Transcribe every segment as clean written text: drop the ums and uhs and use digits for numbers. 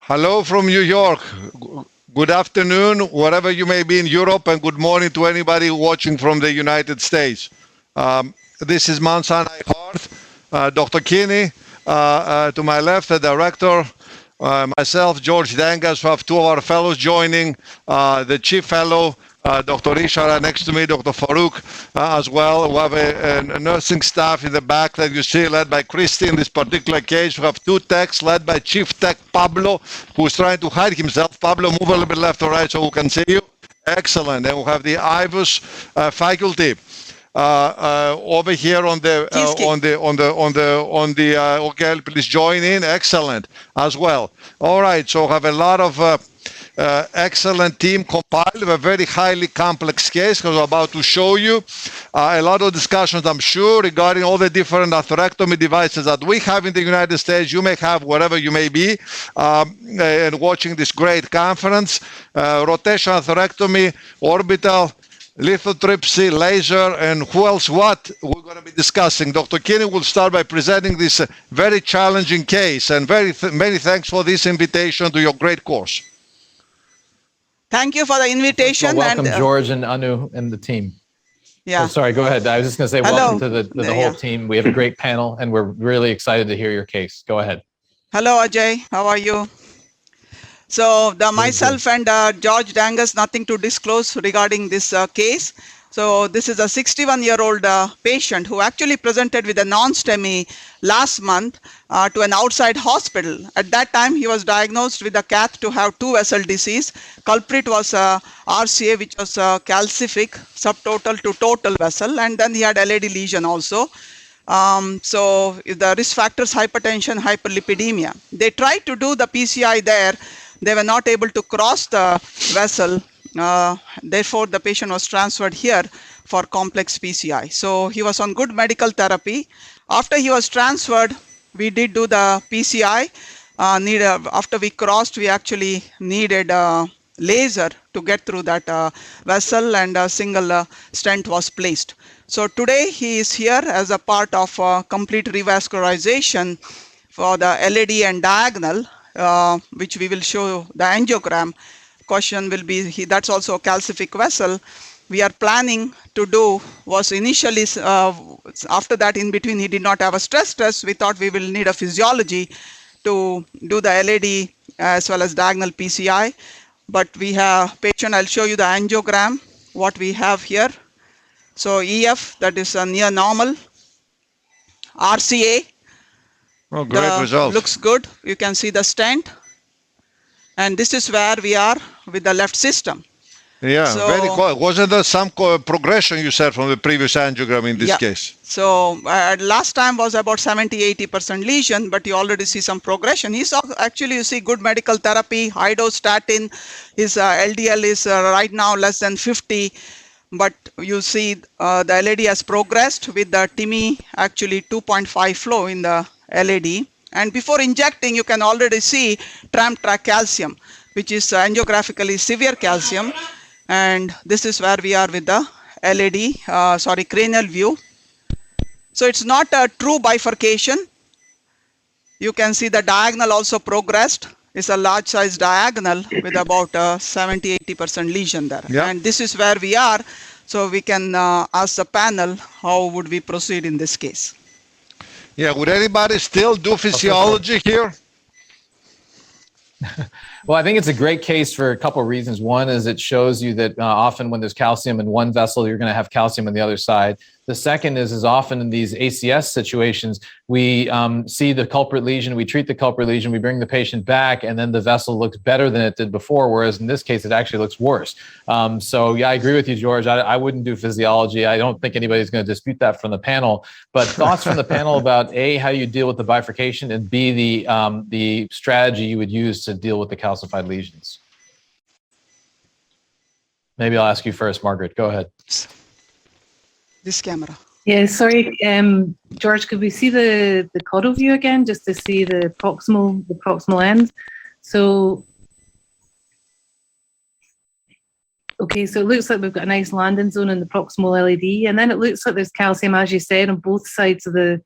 Hello from New York. Good afternoon, wherever you may be in Europe, and good morning to anybody watching from the United States. This is Mount Sinai Heart. Dr. Kinney, to my left, the director. Myself, George Dangas, who have two of our fellows joining, the chief fellow, Dr. Ishara next to me, Dr. Farouk as well. We have a nursing staff in the back that you see led by Christy in this particular case. We have two techs led by Chief Tech Pablo, who's trying to hide himself. Pablo, move a little bit left or right so we can see you. Excellent. And we have the IVUS faculty. Over here on the okay, please join in. Excellent as well. All right, so we have a lot of excellent team compiled of a very highly complex case because I'm about to show you a lot of discussions, I'm sure, regarding all the different atherectomy devices that we have in the United States. You may have wherever you may be and watching this great conference. Rotation atherectomy, orbital, lithotripsy, laser, and who else what we're going to be discussing. Dr. Kinney will start by presenting this very challenging case, and many thanks for this invitation to your great course. Thank you for the invitation. Well, welcome, George and Anu and the team. Yeah. Oh, sorry, go ahead. I was just going to say welcome to the whole team. We have a great panel, and we're really excited to hear your case. Go ahead. Hello, Ajay. How are you? So myself and George Dangas, nothing to disclose regarding this case. So this is a 61-year-old patient who actually presented with a non-STEMI last month to an outside hospital. At that time, he was diagnosed with a Cath to have two vessel disease. Culprit was RCA, which was calcific, subtotal to total vessel, and then he had LAD lesion also. So the risk factors, hypertension, hyperlipidemia. They tried to do the PCI there. They were not able to cross the vessel. Therefore, the patient was transferred here for complex PCI. So he was on good medical therapy. After he was transferred, we did do the PCI. After we crossed, we actually needed a laser to get through that vessel, and a single stent was placed. So today he is here as a part of complete revascularization for the LAD and diagonal, which we will show the angiogram. Question will be, that's also a calcific vessel. We are planning to do was initially, after that in between he did not have a stress test, we thought we will need a physiology to do the LAD as well as diagonal PCI. But we have patient, I'll show you the angiogram, what we have here. So EF, that is a near normal. RCA. Oh, great result. Looks good. You can see the stent. And this is where we are with the left system. Yeah, so, very cool. Wasn't there some progression you said from the previous angiogram in this case? So last time was about 70-80% lesion, but you already see some progression. He's actually, you see good medical therapy, high dose statin. His LDL is right now less than 50. But you see the LAD has progressed with the TIMI actually 2.5 flow in the LAD. And before injecting, you can already see tram track calcium, which is angiographically severe calcium. And this is where we are with the LAD, cranial view. So it's not a true bifurcation. You can see the diagonal also progressed. It's a large size diagonal with about 70-80% lesion there. Yeah. And this is where we are. So we can ask the panel, how would we proceed in this case? Yeah, would anybody still do physiology here? Well, I think it's a great case for a couple of reasons. One is it shows you that often when there's calcium in one vessel, you're going to have calcium on the other side. The second is often in these ACS situations, we see the culprit lesion, we treat the culprit lesion, we bring the patient back, and then the vessel looks better than it did before, whereas in this case, it actually looks worse. So yeah, I agree with you, George. I wouldn't do physiology. I don't think anybody's going to dispute that from the panel. But thoughts from the panel about A, how you deal with the bifurcation, and B, the strategy you would use to deal with the calcified lesions. Maybe I'll ask you first, Margaret. Go ahead. This camera. Yeah, sorry, George, could we see the caudal view again, just to see the proximal end? So, okay, so it looks like we've got a nice landing zone in the proximal LAD, and then it looks like there's calcium, as you said, on both sides of the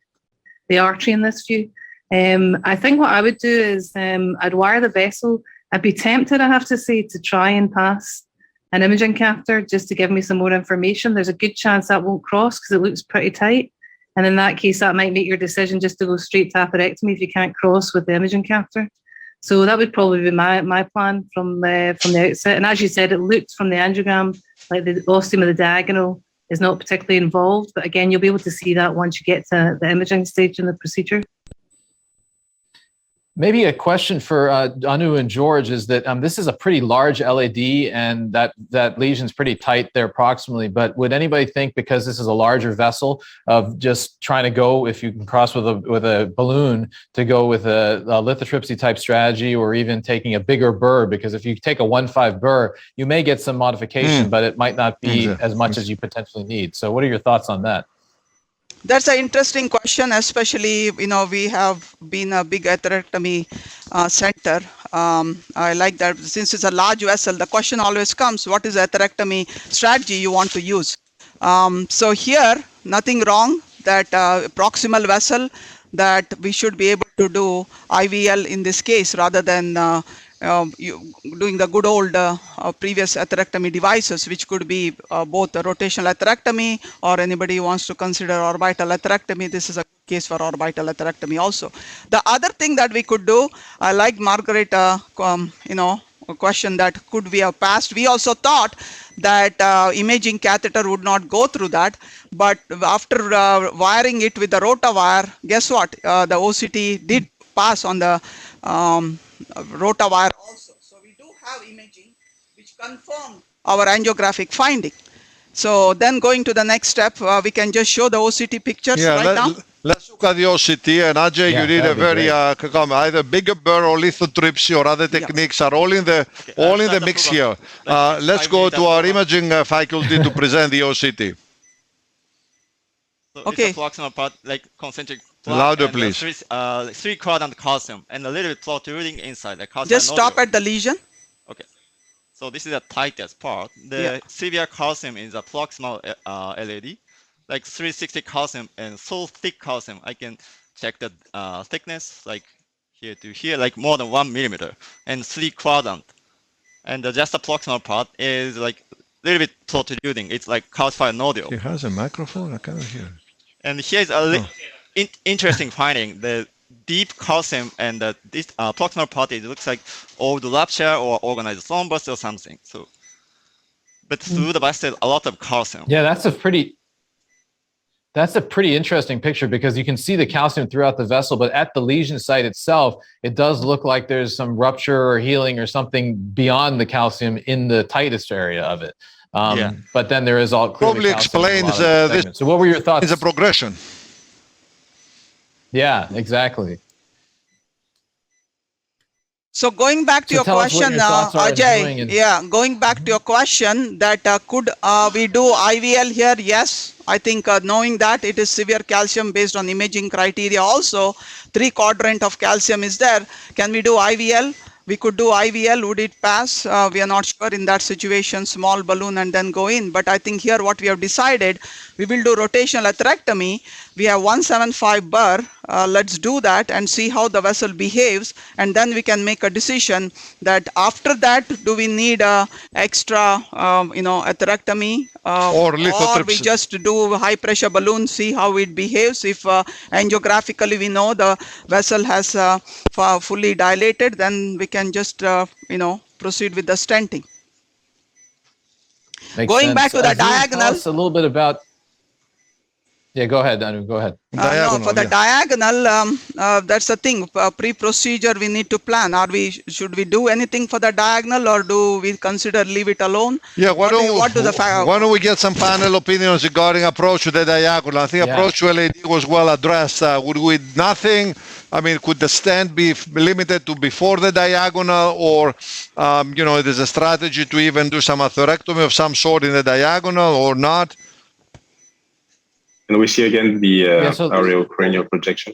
artery in this view. I think what I would do is I'd wire the vessel. I'd be tempted, I have to say, to try and pass an imaging catheter just to give me some more information. There's a good chance that won't cross because it looks pretty tight. And in that case, that might make your decision just to go straight to atherectomy if you can't cross with the imaging catheter. So that would probably be my plan from the outset. And as you said, it looked from the angiogram like the ostium of the diagonal is not particularly involved. But again, you'll be able to see that once you get to the imaging stage in the procedure. Maybe a question for Anu and George is that this is a pretty large LAD and that lesion's pretty tight there proximally, but would anybody think, because this is a larger vessel, of just trying to go, if you can cross with a balloon, to go with a lithotripsy type strategy, or even taking a bigger burr? Because if you take a 1.5 burr, you may get some modification, but it might not be as much as you potentially need. So what are your thoughts on that? That's an interesting question, especially, we have been a big atherectomy center. I like that. Since it's a large vessel, the question always comes, what is the atherectomy strategy you want to use? So here, nothing wrong that proximal vessel, that we should be able to do IVL in this case rather than doing the good old previous atherectomy devices, which could be both a rotational atherectomy, or anybody who wants to consider orbital atherectomy. This is a case for orbital atherectomy also. The other thing that we could do, I like Margaret, a question that could we have passed. We also thought that imaging catheter would not go through that, but after wiring it with the rotor wire, guess what? The OCT did pass on the rotor wire also. So we do have imaging which confirm our angiographic finding. So then going to the next step, we can just show the OCT pictures now. Let's look at the OCT, and Ajay, you did a very either bigger burr or lithotripsy or other techniques are all in the mix here. Let's go to our imaging faculty to present the OCT. So it's a proximal part, like concentric. Louder, please. Three quadrant calcium and a little bit protruding inside the calcium. Just stop at the lesion. Okay. So this is the tightest part. The severe calcium is a proximal LAD, like 360 calcium, and so thick calcium, I can check the thickness, like here to here, like more than 1 millimeter, and 3 quadrant. And just the proximal part is like a little bit protruding. It's like calcified nodule. He has a microphone. I cannot hear. And here's a interesting finding. The deep calcium and this proximal part, it looks like old rupture or organized thrombus or something. So, but through the vessel, a lot of calcium. Yeah, that's a pretty interesting picture, because you can see the calcium throughout the vessel, but at the lesion site itself, it does look like there's some rupture or healing or something beyond the calcium in the tightest area of it. But then there is all probably explains this. So what were your thoughts? It's a progression. Yeah, exactly. So going back to your question, Ajay, going back to your question that could we do IVL here? Yes, I think knowing that it is severe calcium based on imaging criteria also, 3 quadrant of calcium is there. Can we do IVL? We could do IVL. Would it pass? We are not sure in that situation, small balloon and then go in. But I think here what we have decided, we will do rotational atherectomy. We have 175 burr. Let's do that and see how the vessel behaves. And then we can make a decision that after that, do we need a extra, atherectomy or we just do high pressure balloon, see how it behaves. If angiographically we know the vessel has fully dilated, then we can just, proceed with the stenting. Going back to the diagonal. Tell us a little bit about. Yeah, go ahead, Anu. Go ahead. For the diagonal, that's the thing. Pre-procedure, we need to plan. Should we do anything for the diagonal, or do we consider leave it alone? Yeah. Why don't we get some panel opinions regarding approach to the diagonal? I think approach to LAD was well addressed. Would we nothing? I mean, could the stent be limited to before the diagonal, or it is a strategy to even do some atherectomy of some sort in the diagonal, or not? Can we see again the aerial cranial projection?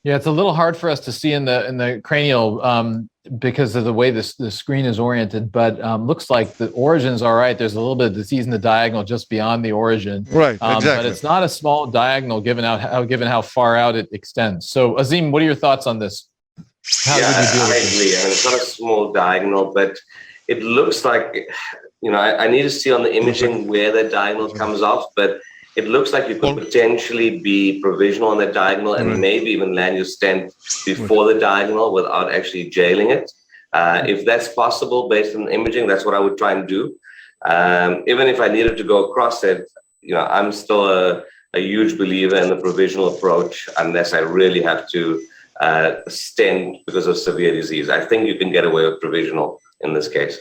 Yeah, it's a little hard for us to see in the cranial because of the way the screen is oriented, but looks like the origin's all right. There's a little bit of disease in the diagonal just beyond the origin. Right, exactly. But it's not a small diagonal given how far out it extends. So Azim, what are your thoughts on this? I agree. I mean, it's not a small diagonal, but it looks like, I need to see on the imaging where the diagonal comes off, but it looks like you could potentially be provisional on that diagonal and maybe even land your stent before the diagonal without actually jailing it. If that's possible based on imaging, that's what I would try and do. Even if I needed to go across it, I'm still a huge believer in the provisional approach unless I really have to stent because of severe disease. I think you can get away with provisional in this case.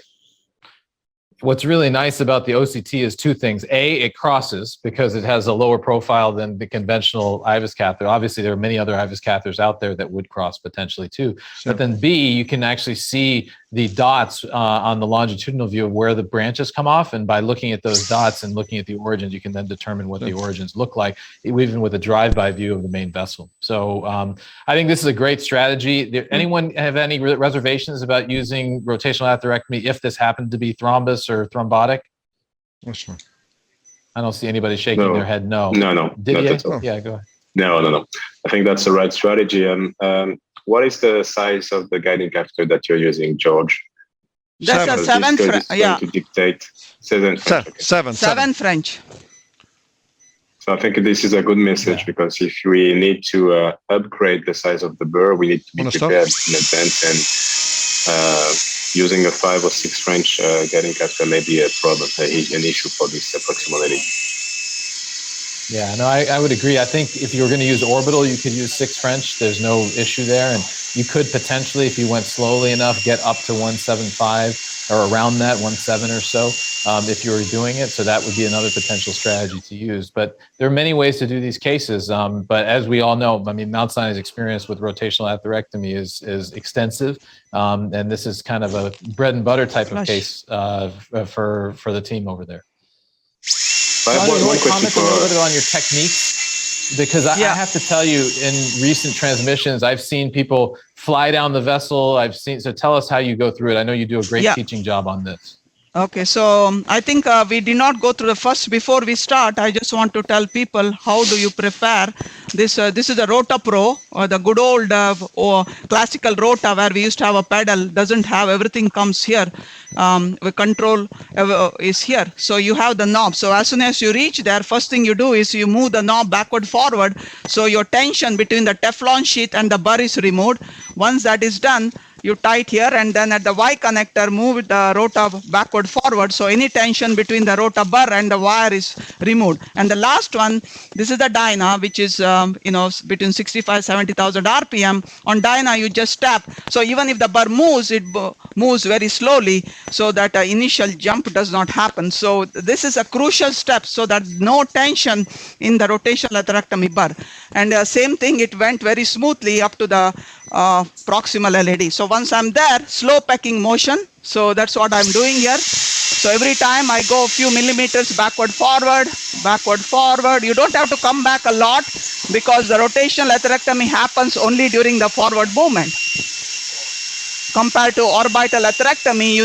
What's really nice about the OCT is two things. A, it crosses because it has a lower profile than the conventional IVUS catheter. Obviously, there are many other IVUS catheters out there that would cross potentially too. Sure. But then B, you can actually see the dots on the longitudinal view of where the branches come off. And by looking at those dots and looking at the origins, you can then determine what the origins look like, even with a drive-by view of the main vessel. So I think this is a great strategy. Anyone have any reservations about using rotational atherectomy if this happened to be thrombus or thrombotic? Sure. I don't see anybody shaking their head no. No. Didier? Yeah, go ahead. No. I think that's the right strategy. What is the size of the guiding catheter that you're using, George? That's a 7 French. Yeah. To dictate 7 French. Okay. 7 French. So I think this is a good message because if we need to upgrade the size of the burr, we need to be prepared in advance, and using a 5 or 6 French guiding catheter may be a problem, an issue for this proximal LAD. Yeah, no, I would agree. I think if you were going to use orbital, you could use 6 French. There's no issue there. And you could potentially, if you went slowly enough, get up to 1.75 or around that, 1.7 or so, if you were doing it. So that would be another potential strategy to use. But there are many ways to do these cases. But as we all know, I mean, Mount Sinai's experience with rotational atherectomy is extensive. And this is kind of a bread and butter type of case for the team over there. I have one question a little bit on your techniques, because I have to tell you, in recent transmissions, I've seen people fly down the vessel. So tell us how you go through it. I know you do a great teaching job on this. Okay, so I think we did not go through the first. Before we start, I just want to tell people how do you prepare this. This is a Rotor Pro, or the good old or classical Rotor, where we used to have a pedal. Doesn't have everything comes here. The control is here. So you have the knob. So as soon as you reach there, first thing you do is you move the knob backward forward. So your tension between the Teflon sheath and the burr is removed. Once that is done, you tight here, and then at the Y connector, move the rotor backward forward. So any tension between the rotor burr and the wire is removed. And the last one, this is the Dyna, which is between 65, 70,000 RPM. On Dyna, you just tap. So even if the burr moves, it moves very slowly, so that initial jump does not happen. So this is a crucial step, so that no tension in the rotational atherectomy burr. And same thing, it went very smoothly up to the proximal LAD. So once I'm there, slow pecking motion. So that's what I'm doing here. So every time I go a few millimeters backward, forward. You don't have to come back a lot, because the rotational atherectomy happens only during the forward movement. Compared to orbital atherectomy,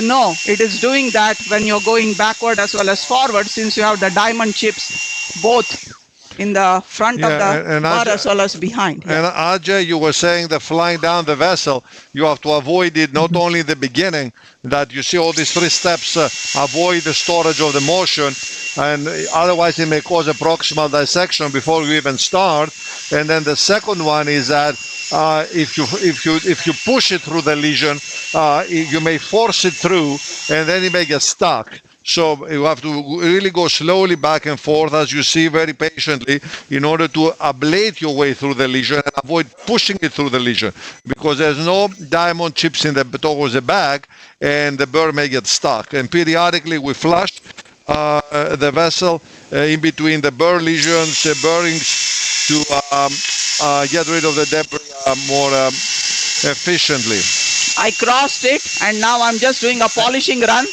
it is doing that when you're going backward as well as forward, since you have the diamond chips both in the front of the burr as well as behind. And Ajay, you were saying that flying down the vessel, you have to avoid it not only in the beginning, that you see all these 3 steps, avoid the storage of the motion, and otherwise it may cause a proximal dissection before you even start. And then the second one is that if you push it through the lesion, you may force it through, and then it may get stuck. So you have to really go slowly back and forth, as you see, very patiently, in order to ablate your way through the lesion and avoid pushing it through the lesion, because there's no diamond chips towards the back, and the burr may get stuck. And periodically we flush the vessel in between the burr lesions, the burrings, to get rid of the debris more efficiently. I crossed it, and now I'm just doing a polishing run.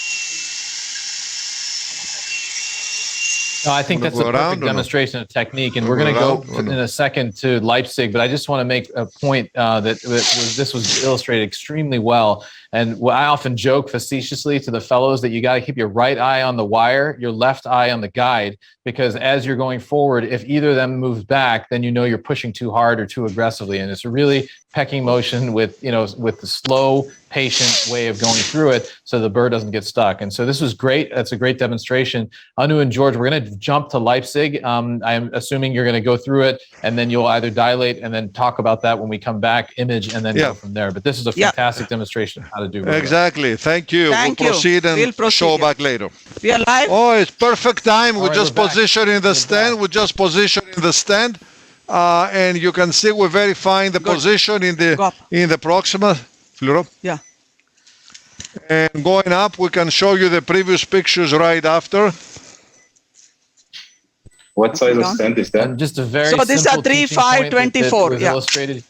No, I think that's a perfect demonstration of technique, and we're going to go in a second to Leipzig. But I just want to make a point that this was illustrated extremely well. And I often joke facetiously to the fellows that you got to keep your right eye on the wire, your left eye on the guide, because as you're going forward, if either of them moves back, then you know you're pushing too hard or too aggressively, and it's a really pecking motion with the slow, patient way of going through it, so the burr doesn't get stuck. And so this was great. That's a great demonstration. Anu and George, we're going to jump to Leipzig. I'm assuming you're going to go through it, and then you'll either dilate and then talk about that when we come back, image, and then go from there. But this is a fantastic demonstration of how to do it. Exactly. Thank you. We'll proceed and show back later. We are live. Oh, it's perfect time. We just position in the stand. We just position in the stand. And you can see we're verifying the position in the proximal. Fluro? Yeah. And going up, we can show you the previous pictures right after. What size of stand is that? And just a very so these are 3, 5, 24. Yeah. Illustrated.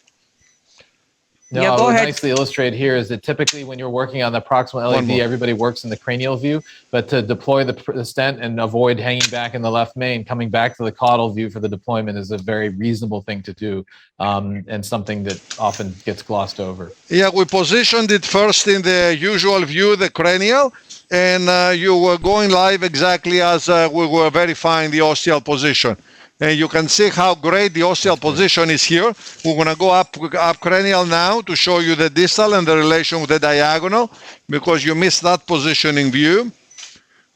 No, go ahead. Nicely illustrated here is that typically when you're working on the proximal LED, everybody works in the cranial view, but to deploy the stent and avoid hanging back in the left main, coming back to the caudal view for the deployment is a very reasonable thing to do, and something that often gets glossed over. Yeah, we positioned it first in the usual view, the cranial, and you were going live exactly as we were verifying the ostial position. And you can see how great the ostial position is here. We're going to go up cranial now to show you the distal and the relation with the diagonal, because you missed that positioning view.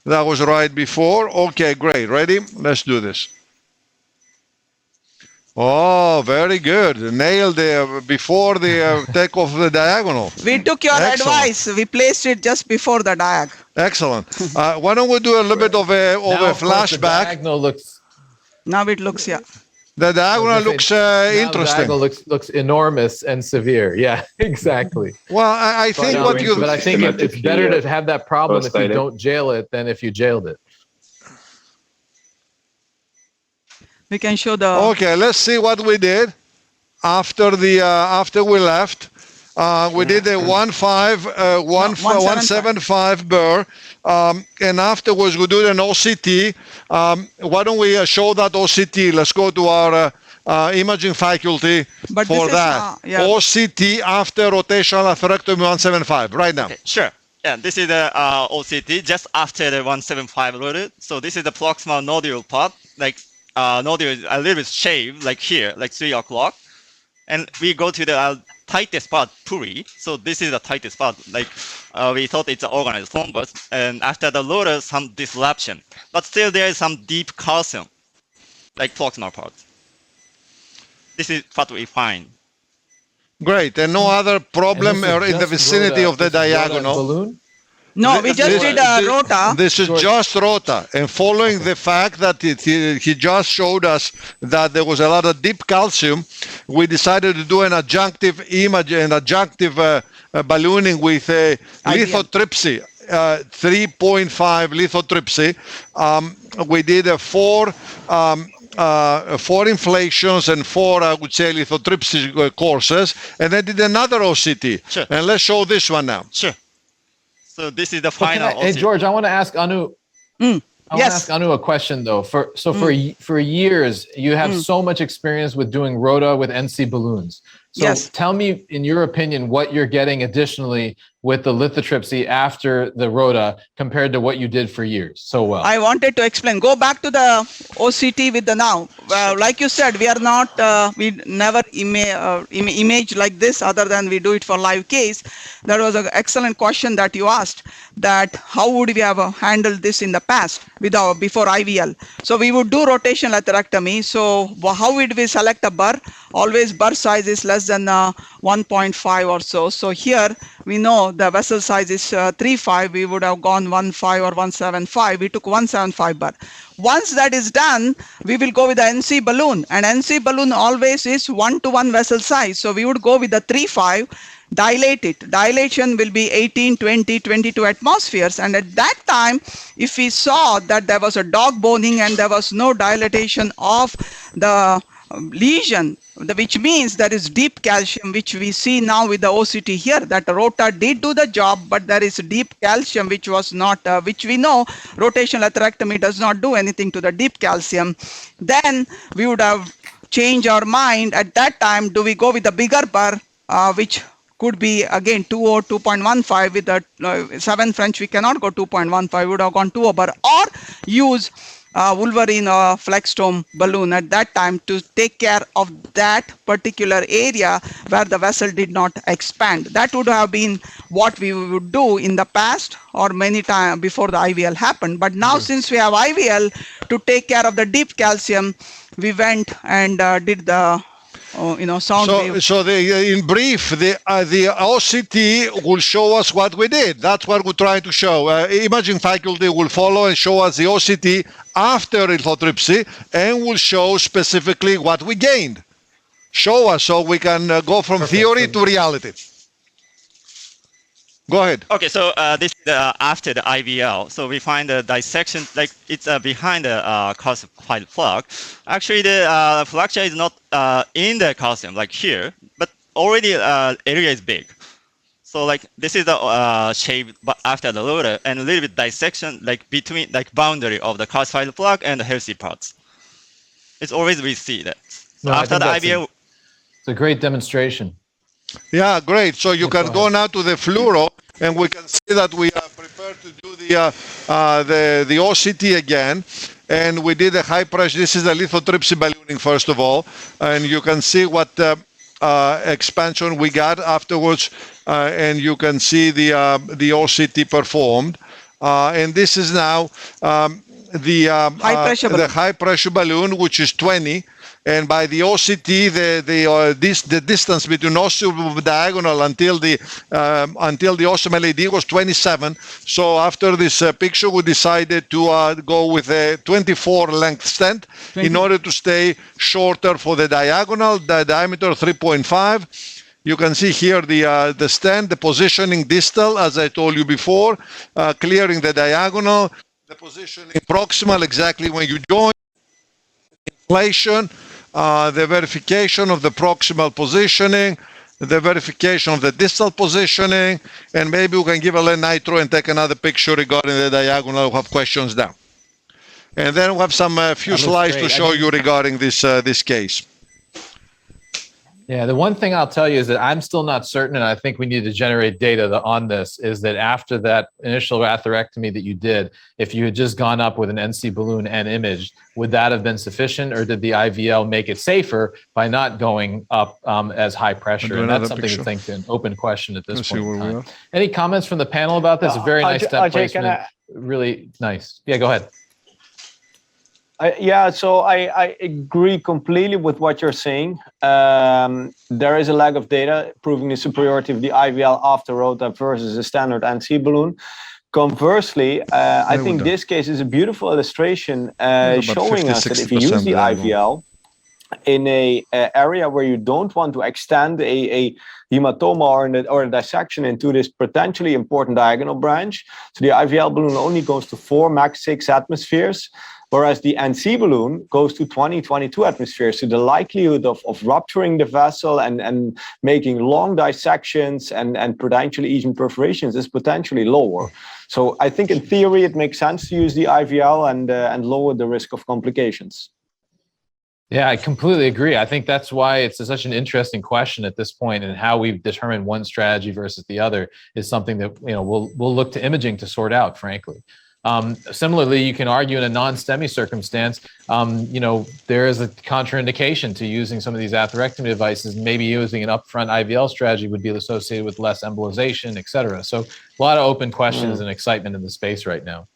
That was right before. Okay, great. Ready? Let's do this. Oh, very good. Nailed it before the takeoff of the diagonal. We took your advice. We placed it just before the diag. Excellent. Why don't we do a little bit of a flashback? The diagonal looks. Now it looks, The diagonal looks interesting. The diagonal looks enormous and severe. Yeah, exactly. Well, I think But I think it's better to have that problem if you don't jail it than if you jailed it. We can show the. Okay, let's see what we did after we left. We did a 175 burr, and afterwards we do an OCT. Why don't we show that OCT? Let's go to our imaging faculty for that. OCT after rotational atherectomy 175, right now. Okay, sure. Yeah, this is the OCT just after the 175 loaded. So this is the proximal nodule part. Like nodule is a little bit shaved, like here, like 3 o'clock. And we go to the tightest part, Puri. So this is the tightest part. Like we thought it's an organized thrombus, and after the loader, some disruption. But still, there is some deep calcium, like proximal part. This is what we find. Great, and no other problem in the vicinity of the diagonal. Balloon? No, we just did a rota. This is just rota, and following the fact that he just showed us that there was a lot of deep calcium, we decided to do an adjunctive image and adjunctive ballooning with a lithotripsy, 3.5 lithotripsy. We did 4 inflations and 4, I would say, lithotripsy courses, and then did another OCT. Sure. And let's show this one now. Sure. So this is the final. Hey George, I want to ask Anu. I want to ask Anu a question though. For years, you have so much experience with doing rota with NC balloons. So tell me, in your opinion, what you're getting additionally with the lithotripsy after the rota compared to what you did for years so well. I wanted to explain. Go back to the OCT with the now. Like you said, we are not, we never image like this other than we do it for live case. That was an excellent question that you asked, that how would we have handled this in the past before IVL. So we would do rotational atherectomy. So how would we select a burr? Always burr size is less than 1.5 or so. So here we know the vessel size is 3.5. We would have gone 1.5 or 1.75. We took 1.75 burr. Once that is done, we will go with the NC balloon, and NC balloon always is 1-to-1 vessel size. So we would go with the 3.5, dilate it. Dilation will be 18, 20, 22 atmospheres. And at that time, if we saw that there was a dog boning and there was no dilatation of the lesion, which means there is deep calcium, which we see now with the OCT here, that Rotor did do the job, but there is deep calcium, which was not, which we know rotational atherectomy does not do anything to the deep calcium. Then we would have changed our mind at that time. Do we go with the bigger burr, which could be again 2 or 2.15 with the 7 French, we cannot go 2.15, we would have gone 2 burr, or use Wolverine or Flextome balloon at that time to take care of that particular area where the vessel did not expand. That would have been what we would do in the past or many times before the IVL happened. But now since we have IVL to take care of the deep calcium, we went and did the sound wave. So in brief, the OCT will show us what we did. That's what we're trying to show. Imaging faculty will follow and show us the OCT after lithotripsy and will show specifically what we gained. Show us so we can go from theory to reality. Go ahead. Okay, so this is after the IVL. So we find the dissection, like it's behind the calcified plug. Actually, the fracture is not in the calcium, like here, but already area is big. So like this is the shape after the Rotor, and a little bit dissection, like between, like boundary of the calcified plug and the healthy parts. It's always we see that. So after the IVL, it's a great demonstration. Yeah, great. So you can go now to the Fluro, and we can see that we are prepared to do the OCT again. And we did a high pressure. This is the lithotripsy ballooning, first of all, and you can see what expansion we got afterwards, and you can see the OCT performed. And this is now the high pressure balloon, which is 20. And by the OCT, the distance between ostium diagonal until the ostium LAD was 27. So after this picture, we decided to go with a 24 length stent in order to stay shorter for the diagonal, the diameter 3.5. You can see here the stent, the positioning distal, as I told you before, clearing the diagonal, the positioning proximal exactly when you join, inflation, the verification of the proximal positioning, the verification of the distal positioning, and maybe we can give a little nitro and take another picture regarding the diagonal. We'll have questions now. And then we'll have some few slides to show you regarding this case. Yeah, the one thing I'll tell you is that I'm still not certain, and I think we need to generate data on this, is that after that initial atherectomy that you did, if you had just gone up with an NC balloon and imaged, would that have been sufficient, or did the IVL make it safer by not going up as high pressure? And that's something to think, an open question at this point in time. Any comments from the panel about this? A very nice step placement, really nice. Yeah, go ahead. So I agree completely with what you're saying. There is a lack of data proving the superiority of the IVL after Rotor versus a standard NC balloon. Conversely, I think this case is a beautiful illustration showing us that if you use the IVL in a area where you don't want to extend a hematoma or a dissection into this potentially important diagonal branch, so the IVL balloon only goes to 4, max 6 atmospheres. Whereas the NC balloon goes to 20, 22 atmospheres. So the likelihood of rupturing the vessel and making long dissections and potentially even perforations is potentially lower. So I think in theory, it makes sense to use the IVL and lower the risk of complications. Yeah, I completely agree. I think that's why it's such an interesting question at this point, and how we've determined one strategy versus the other is something that we'll look to imaging to sort out, frankly. Similarly, you can argue in a non-STEMI circumstance, there is a contraindication to using some of these atherectomy devices. Maybe using an upfront IVL strategy would be associated with less embolization, et cetera. So a lot of open questions and excitement in the space right now.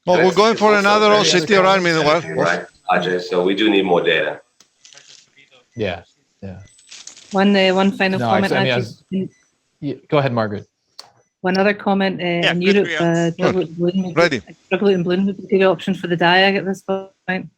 Well, we're going for another OCT around meanwhile. Right, Ajay, so we do need more data. Yeah. One final comment. Go ahead, Margaret. One other comment, in Europe, drug-eluting balloon would be a good option for the diag at this point.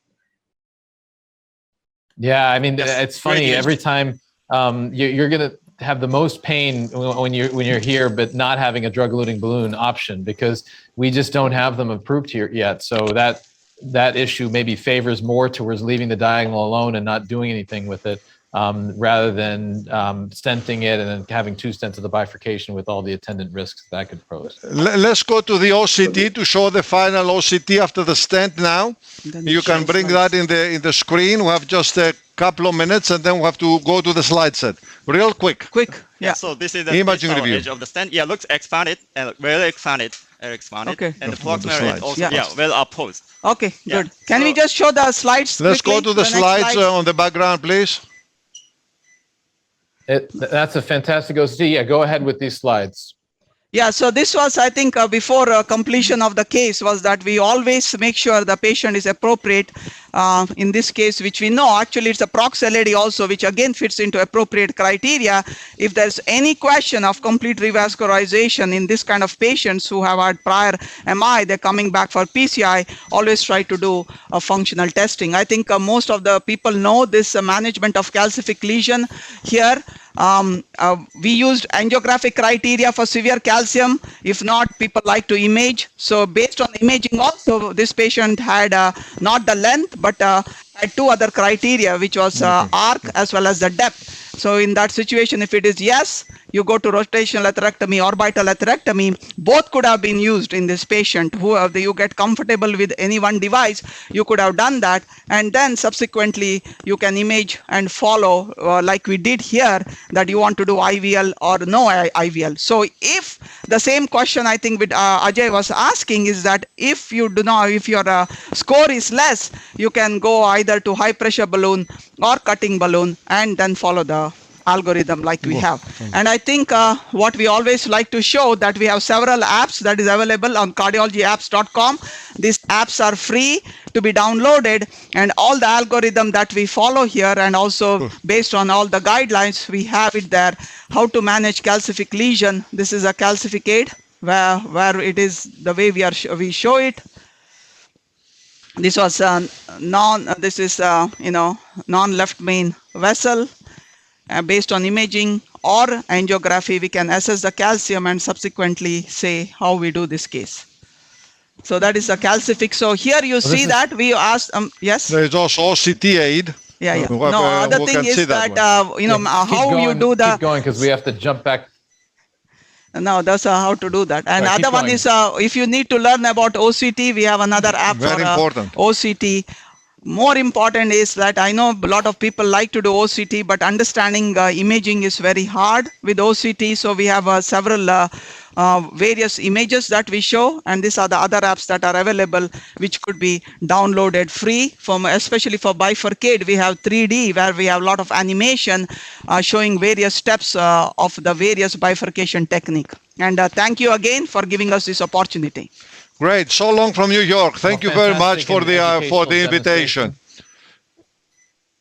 Yeah, I mean, it's funny, every time you're going to have the most pain when you're here, but not having a drug-eluting balloon option, because we just don't have them approved here yet. So that that issue maybe favors more towards leaving the diagonal alone and not doing anything with it, rather than stenting it and then having 2 stents of the bifurcation with all the attendant risks that could pose. Let's go to the OCT to show the final OCT after the stent now. You can bring that in the screen. We have just a couple of minutes, and then we have to go to the slide set. Real quick. Yeah. So this is the Imaging review. edge of the stent. Yeah, looks expanded and very expanded. Okay. And the proximal is also well opposed. Okay, good. Can we just show the slides Let's quickly? go to the slides on the background, please. That's a fantastic OCT. Yeah, go ahead with these slides. Yeah, so this was, I think, before completion of the case, was that we always make sure the patient is appropriate. In this case, which we know, actually it's a prox LAD also, which again fits into appropriate criteria. If there's any question of complete revascularization in this kind of patients who have had prior MI, they're coming back for PCI, always try to do a functional testing. I think most of the people know this management of calcific lesion here. We used angiographic criteria for severe calcium. If not, people like to image. So based on imaging also, this patient had not the length, but had 2 other criteria, which was arc as well as the depth. So in that situation, if it is yes, you go to rotational atherectomy, orbital atherectomy. Both could have been used in this patient. Whoever you get comfortable with any one device, you could have done that. And then subsequently, you can image and follow like we did here, that you want to do IVL or no IVL. So if the same question I think with Ajay was asking is that if you do not, if your score is less, you can go either to high pressure balloon or cutting balloon and then follow the algorithm like we have. And I think what we always like to show that we have several apps that is available on cardiologyapps.com. These apps are free to be downloaded, and all the algorithm that we follow here, and also based on all the guidelines, we have it there. How to manage calcific lesion. This is a calcificate where it is the way we show it. This was non-left main vessel. Based on imaging or angiography, we can assess the calcium and subsequently say how we do this case. So that is the calcific. So here you see that we asked, yes? There is also OCT aid. Yeah. No, other thing is that, how you do the... Keep going, because we have to jump back. No, that's how to do that. And other one is, if you need to learn about OCT, we have another app for OCT. More important is that I know a lot of people like to do OCT, but understanding imaging is very hard with OCT. So we have several various images that we show, and these are the other apps that are available, which could be downloaded free. From especially for bifurcate, we have 3D where we have a lot of animation showing various steps of the various bifurcation technique. And thank you again for giving us this opportunity. Great. So long from New York. Thank you very much for the invitation.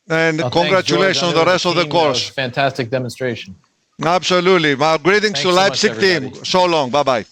And congratulations on the rest of the course. Fantastic demonstration. Absolutely. My greetings to Leipzig team. So long. Bye-bye.